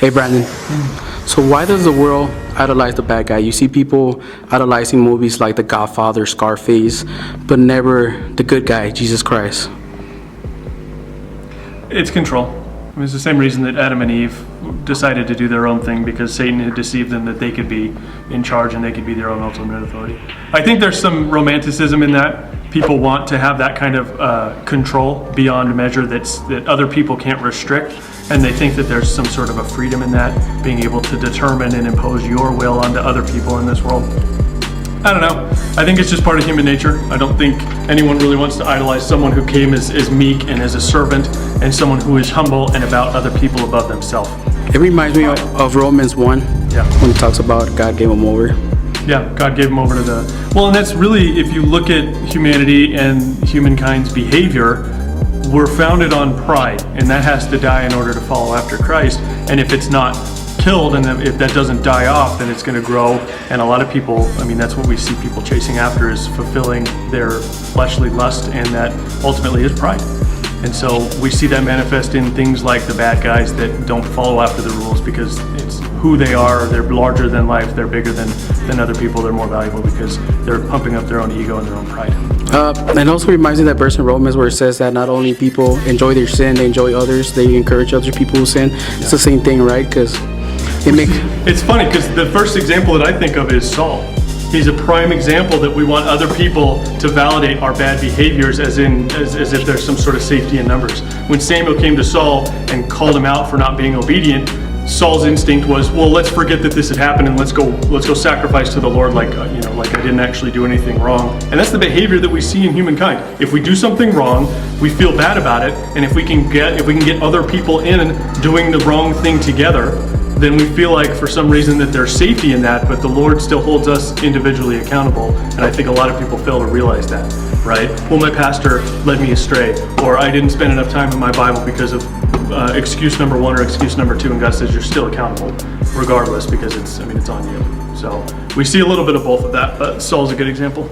Hey Brandon, so why does the world idolize the bad guy? You see people idolizing movies like The Godfather, Scarface, but never the good guy, Jesus Christ. It's control. I mean, it's the same reason that Adam and Eve decided to do their own thing, because Satan had deceived them that they could be in charge and they could be their own ultimate authority. I think there's some romanticism in that. People want to have that kind of control beyond measure that other people can't restrict, and they think that there's some sort of a freedom in that, being able to determine and impose your will onto other people in this world. I don't know. I think it's just part of human nature. I don't think anyone really wants to idolize someone who came as meek and as a servant, and someone who is humble and about other people above themselves. It reminds me of Romans 1, when it talks about God gave him over. Yeah, God gave him over to well, and that's really, if you look at humanity and humankind's behavior, we're founded on pride, and that has to die in order to follow after Christ. And if it's not killed, and if that doesn't die off, then it's going to grow. And a lot of people, I mean, that's what we see people chasing after, is fulfilling their fleshly lust, and that ultimately is pride. And so we see that manifest in things like the bad guys that don't follow after the rules because it's who they are. They're larger than life. They're bigger than other people. They're more valuable because they're pumping up their own ego and their own pride. And also reminds me of that verse in Romans where it says that not only people enjoy their sin, they enjoy others. They encourage other people who sin. It's the same thing, right? Because it's funny because the first example that I think of is Saul. He's a prime example that we want other people to validate our bad behaviors as if there's some sort of safety in numbers. When Samuel came to Saul and called him out for not being obedient, Saul's instinct was, well, let's forget that this had happened and let's go sacrifice to the Lord like I didn't actually do anything wrong. And that's the behavior that we see in humankind. If we do something wrong, we feel bad about it, and if we can get other people in doing the wrong thing together, then we feel like for some reason that there's safety in that, but the Lord still holds us individually accountable. And I think a lot of people fail to realize that, right? Well, my pastor led me astray, or I didn't spend enough time in my Bible because of excuse number one or excuse number two, and God says you're still accountable regardless, because it's on you. So we see a little bit of both of that, but Saul's a good example.